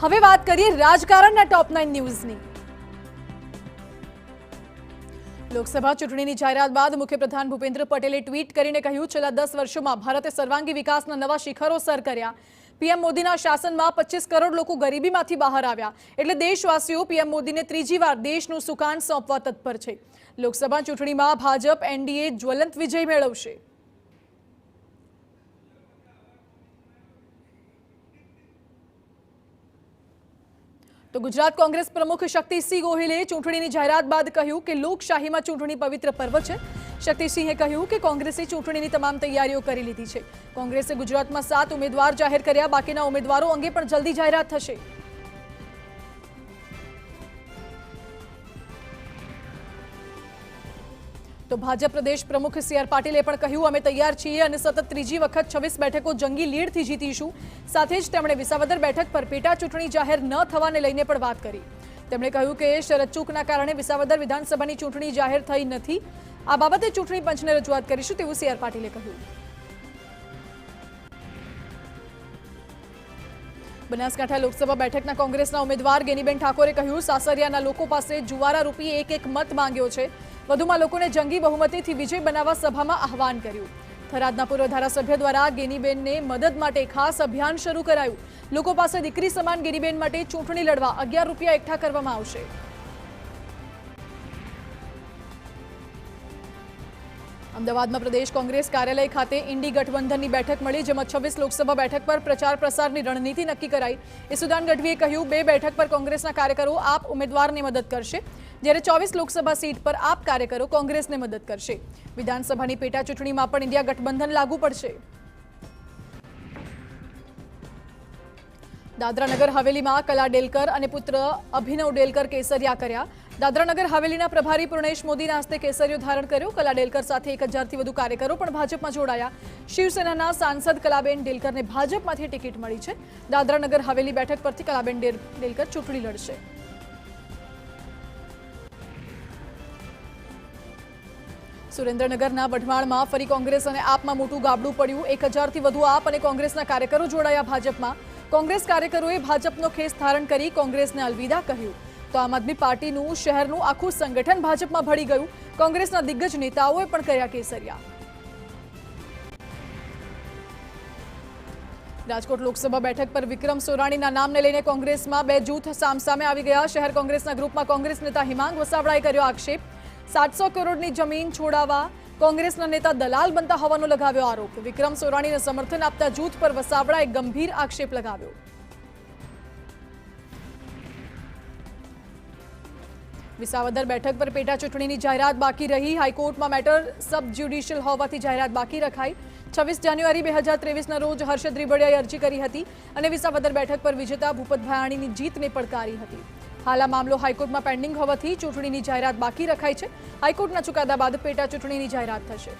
હવે વાત કરીએ રાજકારણના ટોપ 9 ન્યૂઝની। લોકસભા ચૂંટણીની જાહેરાત બાદ મુખ્યપ્રધાન ભૂપેન્દ્ર પટેલે ટ્વીટ કરીને કહ્યું, છેલ્લા 10 વર્ષોમાં ભારતે સર્વાંગી વિકાસના નવા શિખરો સર કર્યા। પીએમ મોદીના શાસનમાં 25 કરોડ લોકો ગરીબીમાંથી બહાર આવ્યા, એટલે દેશવાસીઓ પીએમ મોદીને ત્રીજી વાર દેશનું સુકાન સોંપવા તત્પર છે। લોકસભા ચૂંટણીમાં ભાજપ એનડીએ જ્વલંત વિજય મેળવશે। તો ગુજરાત કોંગ્રેસ પ્રમુખ શક્તિસિંહ ગોહિલે ચૂંટણીની જાહેરાત બાદ કહ્યું કે લોકશાહીમાં ચૂંટણી પવિત્ર પર્વ છે। શક્તિસિંહે કહ્યું કે કોંગ્રેસે ચૂંટણીની તમામ તૈયારીઓ કરી લીધી છે। કોંગ્રેસે ગુજરાતમાં 7 ઉમેદવાર જાહેર કર્યા, બાકીના ઉમેદવારો અંગે પણ જલ્દી જાહેરાત થશે। તો ભાજપ પ્રદેશ પ્રમુખ સીઆર પાટીલે પણ કહ્યું, અમે તૈયાર છીએ અને સતત ત્રીજી વખત 26 બેઠકો જંગી લીડથી જીતીશું। સાથે જ તેમણે વિસાવદર બેઠક પર પેટા ચૂંટણી જાહેર ન થવાને લઈને પણ વાત કરી। તેમણે કહ્યું કે શરતચૂકના કારણે વિસાવદર વિધાનસભાની ચૂંટણી જાહેર થઈ નથી। આ બાબતે ચૂંટણી પંચને રજૂઆત કરીશું તેવું સીઆર પાટીલે કહ્યું। બનાસકાંઠા લોકસભા બેઠકના કોંગ્રેસના ઉમેદવાર ગેનીબેન ઠાકોરે કહ્યું, સાસરિયાના લોકો પાસે જુવારા રૂપી એક મત માંગ્યો છે। વધુમાં લોકોને જંગી બહુમતીથી વિજય બનાવવા સભામાં આહવાન કર્યું। થરાદના પૂર્વ ધારાસભ્ય દ્વારા ગેનીબેનને મદદ માટે ખાસ અભિયાન શરૂ કરાયું। લોકો પાસે દીકરી સમાન ગેનીબેન માટે ચૂંટણી લડવા 11 રૂપિયા એકઠા કરવામાં આવશે। અમદાવાદમાં પ્રદેશ કોંગ્રેસ કાર્યાલય ખાતે ઇન્ડી ગઠબંધનની બેઠક મળી, જેમાં 26 લોકસભા બેઠક પર પ્રચાર પ્રસારની રણનીતિ નક્કી કરાઈ। ઈસુદાન ગઢવીએ કહ્યું, 2 બેઠક પર કોંગ્રેસના કાર્યકરો આપ ઉમેદવારને મદદ કરશે, જ્યારે 24 લોકસભા સીટ પર આપ કાર્યકરો કોંગ્રેસને મદદ કરશે। વિધાનસભાની પેટા ચૂંટણીમાં પણ ઇન્ડિયા ગઠબંધન લાગુ પડશે। દાદરાનગર હવેલીમાં કલા ડેલકર અને પુત્ર અભિનવ ડેલકર કેસરિયા કર્યા। દાદરાનગર હવેલીના પ્રભારી પૂર્ણેશ મોદીના હસ્તે કેસરિયો ધારણ કર્યો। કલા ડેલકર સાથે 1000થી વધુ કાર્યકરો પણ ભાજપમાં જોડાયા। શિવસેનાના સાંસદ કલાબેન ડેલકરને ભાજપમાંથી ટિકિટ મળી છે। દાદરાનગર હવેલી બેઠક પરથી કલાબેન ડેલકર ચૂંટણી લડશે। સુરેન્દ્રનગરના વઢવાણમાં ફરી કોંગ્રેસ અને આપમાં મોટું ગાબડું પડ્યું। 1000થી વધુ આપ અને કોંગ્રેસના કાર્યકરો જોડાયા ભાજપમાં। કોંગ્રેસ કાર્યકરોએ ભાજપનો ખેસ ધારણ કરી કોંગ્રેસને અલવિદા કહ્યું। તો આમ આદમી પાર્ટીનું શહેરનું આખું સંગઠન ભાજપમાં ભળી ગયું। કોંગ્રેસના દિગ્ગજ નેતાઓએ પણ કર્યા કેસરિયા। રાજકોટ લોકસભા બેઠક પર વિક્રમ સોરાણીના નામને લઈને કોંગ્રેસમાં 2 જૂથ સામસામે આવી ગયા। શહેર કોંગ્રેસના ગ્રુપમાં કોંગ્રેસ નેતા હિમાંગ વસાવડાએ કર્યો આક્ષેપ। 700 કરોડની જમીન છોડાવવા કોંગ્રેસના નેતા દલાલ બનતા હોવાનો લગાવ્યો આરોપ। વિક્રમ સોરાણીને સમર્થન આપતા જૂથ પર વસાવડાએ ગંભીર આક્ષેપ લગાવ્યો। વિસાવદર બેઠક પર પેટા ચૂંટણીની જાહેરાત બાકી રહી। હાઈકોર્ટમાં મેટર સબ જ્યુડિશિયલ હોવાથી જાહેરાત બાકી રખાઈ। 26 જાન્યુઆરી 2023ના રોજ હર્ષદ રીબડિયાએ અરજી કરી હતી અને વિસાવદર બેઠક પર વિજેતા ભૂપત ભાયાણીની જીતને પડકારી હતી। હાલ આ મામલો હાઈકોર્ટમાં પેન્ડિંગ હોવાથી ચૂંટણીની જાહેરાત બાકી રખાઈ છે। હાઈકોર્ટના ચુકાદા બાદ પેટા ચૂંટણીની જાહેરાત થશે।